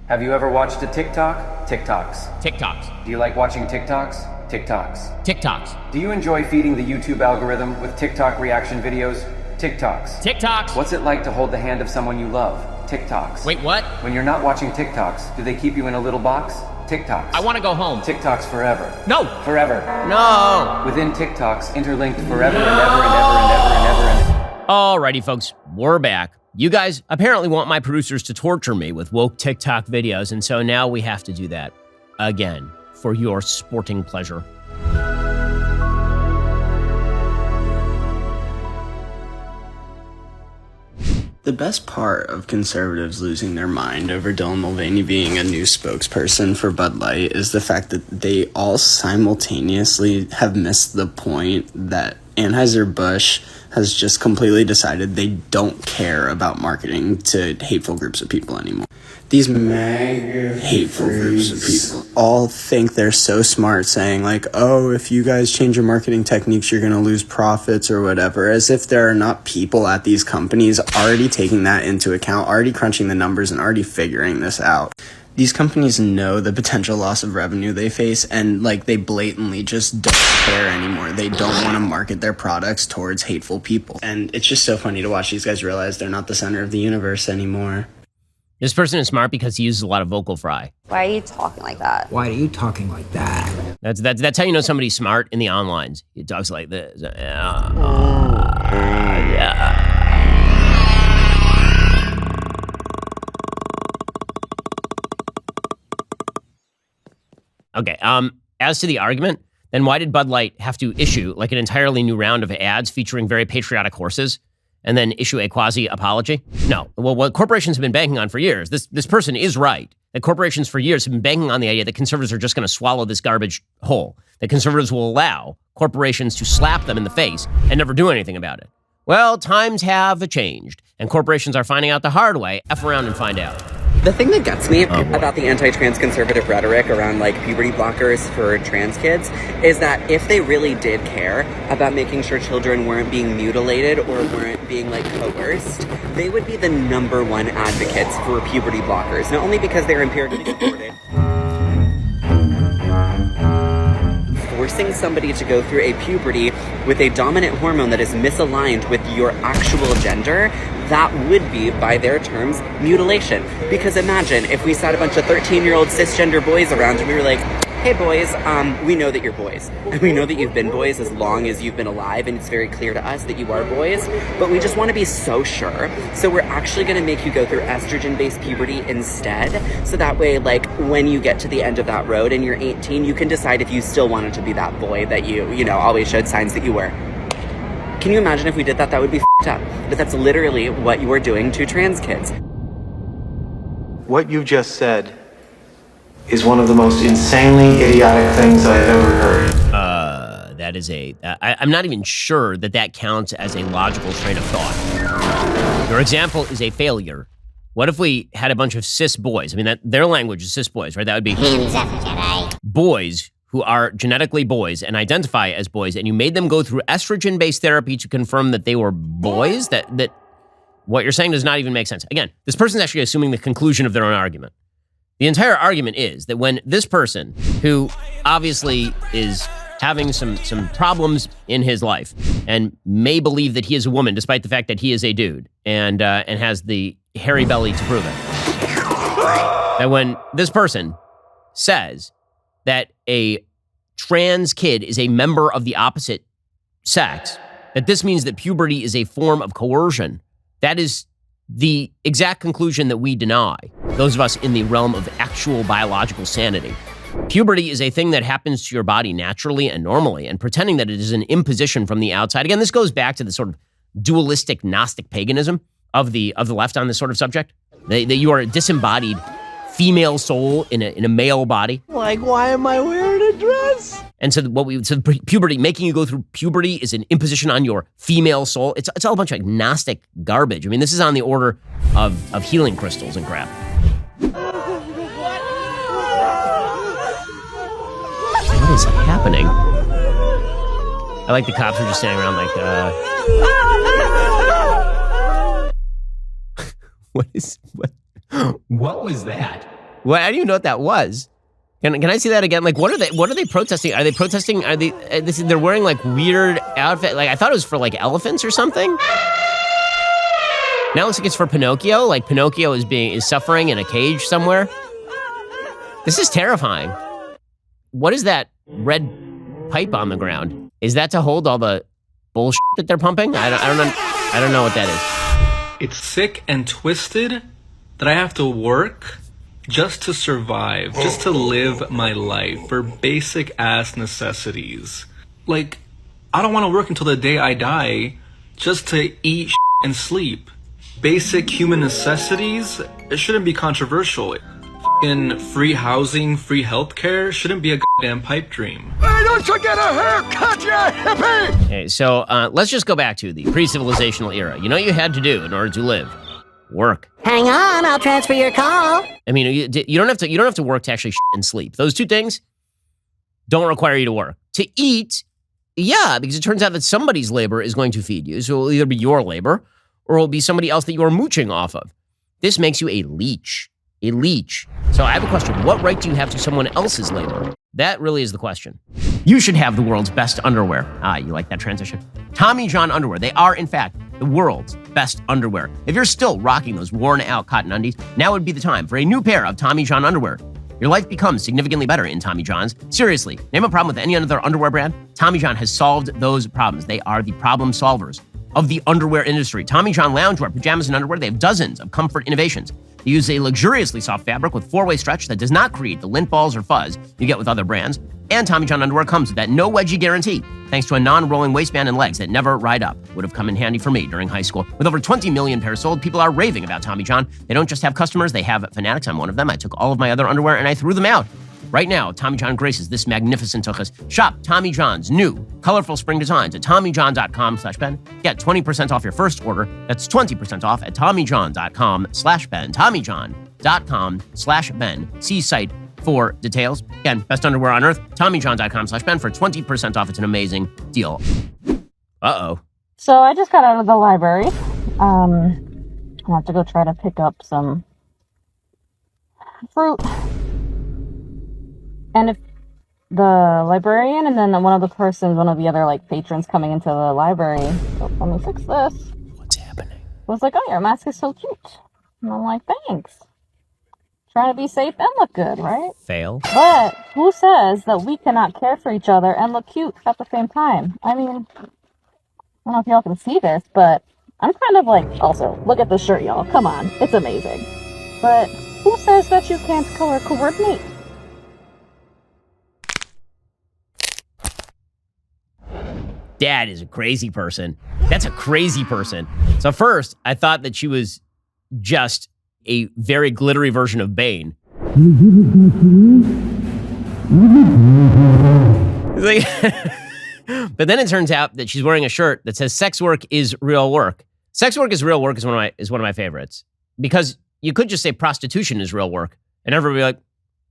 Have you ever watched a TikTok? TikToks. TikToks. Do you like watching TikToks? TikToks. TikToks. Do you enjoy feeding the YouTube algorithm with TikTok reaction videos? TikToks. TikToks. What's it like to hold the hand of someone you love? TikToks. Wait, what? When you're not watching TikToks, do they keep you in a little box? TikToks. I want to go home. TikToks forever. No. Forever. No. Within TikToks, interlinked forever and ever and ever and ever and ever and ever. Alrighty, folks, we're back. You guys apparently want my producers to torture me with woke TikTok videos, and so now we have to do that again for your sporting pleasure. The best part of conservatives losing their mind over Dylan Mulvaney being a new spokesperson for Bud Light is the fact that they all simultaneously have missed the point that Anheuser-Busch has just completely decided they don't care about marketing to hateful groups of people anymore. These mega hateful groups of people all think they're so smart, saying like, oh, if you guys change your marketing techniques, you're going to lose profits or whatever, as if there are not people at these companies already taking that into account, already crunching the numbers and already figuring this out. These companies know the potential loss of revenue they face, and like they blatantly just don't care anymore. They don't want to market their products towards hateful people. And it's just so funny to watch these guys realize they're not the center of the universe anymore. This person is smart because he uses a lot of vocal fry. Why are you talking like that? Why are you talking like that? That's how you know somebody's smart in the onlines. He talks like this. Okay, as to the argument, then why did Bud Light have to issue like an entirely new round of ads featuring very patriotic horses and then issue a quasi-apology? No. Well, what corporations have been banking on for years, this person is right, that corporations for years have been banking on the idea that conservatives are just going to swallow this garbage whole, that conservatives will allow corporations to slap them in the face and never do anything about it. Well, times have changed, and corporations are finding out the hard way. F around and find out. The thing that gets me about the anti-trans conservative rhetoric around like puberty blockers for trans kids is that if they really did care about making sure children weren't being mutilated or weren't being like coerced, they would be the #1 advocates for puberty blockers, not only because they're empirically supported. Forcing somebody to go through a puberty with a dominant hormone that is misaligned with your actual gender, that would be, by their terms, mutilation. Because imagine if we sat a bunch of 13-year-old cisgender boys around and we were like, hey boys, we know that you're boys. And we know that you've been boys as long as you've been alive, and it's very clear to us that you are boys, but we just want to be so sure. So we're actually going to make you go through estrogen-based puberty instead. So that way, like, when you get to the end of that road and you're 18, you can decide if you still wanted to be that boy that you know, always showed signs that you were. Can you imagine if we did that? That would be f***ed up. But that's literally what you are doing to trans kids. What you just said is one of the most insanely idiotic things I've ever heard. That is I'm not even sure that counts as a logical train of thought. Your example is a failure. What if we had a bunch of cis boys? I mean, their language is cis boys, right? That would be boys who are genetically boys and identify as boys, and you made them go through estrogen-based therapy to confirm that they were boys? That what you're saying does not even make sense. Again, this person's actually assuming the conclusion of their own argument. The entire argument is that when this person, who obviously is having some problems in his life and may believe that he is a woman despite the fact that he is a dude and has the hairy belly to prove it, that when this person says that a trans kid is a member of the opposite sex, that this means that puberty is a form of coercion, that is the exact conclusion that we deny, those of us in the realm of actual biological sanity. Puberty is a thing that happens to your body naturally and normally, and pretending that it is an imposition from the outside. Again, this goes back to the sort of dualistic Gnostic paganism of the left on this sort of subject. That you are a disembodied female soul in a male body. Like, why am I wearing a dress? And so puberty, making you go through puberty is an imposition on your female soul. It's all a bunch of like Gnostic garbage. I mean, this is on the order of healing crystals and crap. What is happening? I like the cops are just standing around like, what? What was that? What? I don't even know what that was. Can I see that again? Like, what are they protesting? Are they protesting? Are they? They're wearing like weird outfit. Like I thought it was for like elephants or something. Now it looks like it's for Pinocchio. Like Pinocchio is suffering in a cage somewhere. This is terrifying. What is that red pipe on the ground? Is that to hold all the bullshit that they're pumping? I don't know what that is. It's sick and twisted that I have to work just to survive, just to live my life for basic ass necessities. Like, I don't want to work until the day I die just to eat and sleep. Basic human necessities, it shouldn't be controversial. In free housing, free healthcare shouldn't be a goddamn pipe dream. Hey, don't you get a haircut, you hippie! Okay, so let's just go back to the pre-civilizational era. You know what you had to do in order to live? Work. Hang on, I'll transfer your call. I mean, you don't have to work to actually and sleep. Those two things don't require you to work. To eat, yeah, because it turns out that somebody's labor is going to feed you. So it'll either be your labor or it'll be somebody else that you're mooching off of. This makes you a leech. A leech. So I have a question. What right do you have to someone else's labor? That really is the question. You should have the world's best underwear. Ah, you like that transition? Tommy John underwear. They are, in fact, the world's best underwear. If you're still rocking those worn-out cotton undies, now would be the time for a new pair of Tommy John underwear. Your life becomes significantly better in Tommy John's. Seriously, name a problem with any other underwear brand. Tommy John has solved those problems. They are the problem solvers of the underwear industry. Tommy John loungewear, pajamas, and underwear, they have dozens of comfort innovations. They use a luxuriously soft fabric with four-way stretch that does not create the lint balls or fuzz you get with other brands. And Tommy John underwear comes with that no wedgie guarantee, thanks to a non-rolling waistband and legs that never ride up. Would have come in handy for me during high school. With over 20 million pairs sold, people are raving about Tommy John. They don't just have customers, they have fanatics. I'm one of them. I took all of my other underwear and I threw them out. Right now, Tommy John graces this magnificent tuchus. Shop Tommy John's new, colorful spring designs at TommyJohn.com/Ben. Get 20% off your first order. That's 20% off at TommyJohn.com/Ben. TommyJohn.com/Ben. See site for details. Again, best underwear on earth. TommyJohn.com/Ben for 20% off. It's an amazing deal. Uh-oh. So I just got out of the library. I have to go try to pick up some fruit. And if the librarian and then one of the other like patrons coming into the library, so let me fix this. What's happening? Was like, oh, your mask is so cute. And I'm like, thanks. Trying to be safe and look good, right? Fail. But who says that we cannot care for each other and look cute at the same time? I mean, I don't know if y'all can see this, but I'm kind of like, also, look at this shirt, y'all. Come on. It's amazing. But who says that you can't color coordinate? Dad is a crazy person. That's a crazy person. So first, I thought that she was just a very glittery version of Bane. Like, but then it turns out that she's wearing a shirt that says "Sex work is real work." Sex work is real work is one of my favorites, because you could just say prostitution is real work, and everybody would be like,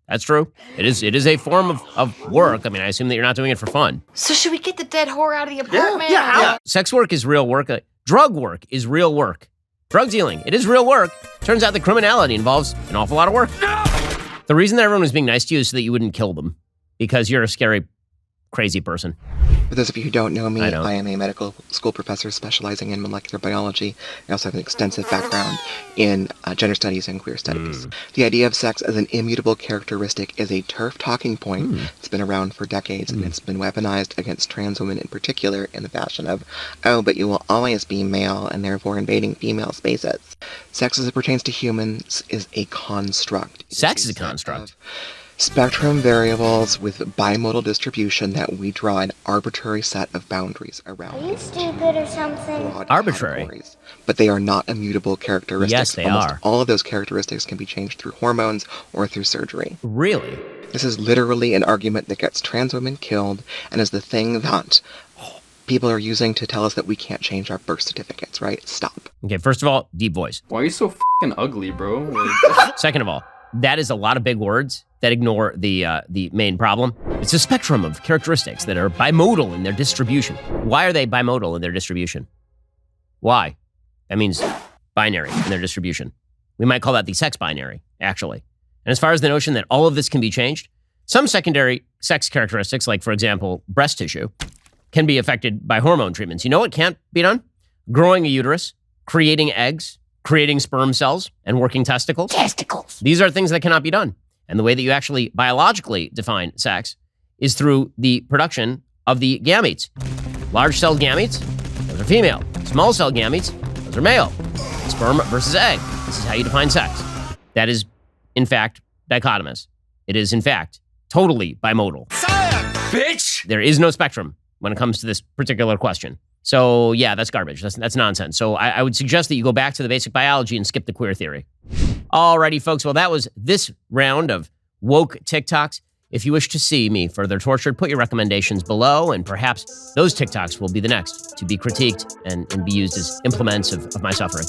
that's true. It is a form of work. I mean, I assume that you're not doing it for fun. So should we get the dead whore out of the apartment? Yeah. Sex work is real work. Drug work is real work. Drug dealing, it is real work. Turns out that criminality involves an awful lot of work. No! The reason that everyone was being nice to you is so that you wouldn't kill them, because you're a scary, crazy person. For those of you who don't know me, I am a medical school professor specializing in molecular biology. I also have an extensive background in gender studies and queer studies. The idea of sex as an immutable characteristic is a turf talking point. It's been around for decades, and it's been weaponized against trans women in particular in the fashion of, oh, but you will always be male and therefore invading female spaces. Sex as it pertains to humans is a construct. Sex is a construct. Spectrum variables with bimodal distribution that we draw an arbitrary set of boundaries around. Are you stupid or something? Arbitrary. But they are not immutable characteristics. Yes, they Almost are. all of those characteristics can be changed through hormones or through surgery. Really? This is literally an argument that gets trans women killed and is the thing that people are using to tell us that we can't change our birth certificates, right? Stop. Okay, first of all, deep voice. Why are you so fucking ugly, bro? Second of all, that is a lot of big words that ignore the main problem. It's a spectrum of characteristics that are bimodal in their distribution. Why are they bimodal in their distribution? Why? That means binary in their distribution. We might call that the sex binary, actually. And as far as the notion that all of this can be changed, some secondary sex characteristics, like, for example, breast tissue, can be affected by hormone treatments. You know what can't be done? Growing a uterus, creating eggs, creating sperm cells, and working testicles. Testicles. These are things that cannot be done. And the way that you actually biologically define sex is through the production of the gametes. Large-celled gametes, those are female. Small-celled gametes, those are male. Sperm versus egg. This is how you define sex. That is, in fact, dichotomous. It is, in fact, totally bimodal. Science, bitch! There is no spectrum when it comes to this particular question. So, yeah, that's garbage. That's nonsense. So I would suggest that you go back to the basic biology and skip the queer theory. Alrighty, folks. Well, that was this round of woke TikToks. If you wish to see me further tortured, put your recommendations below, and perhaps those TikToks will be the next to be critiqued and be used as implements of my suffering.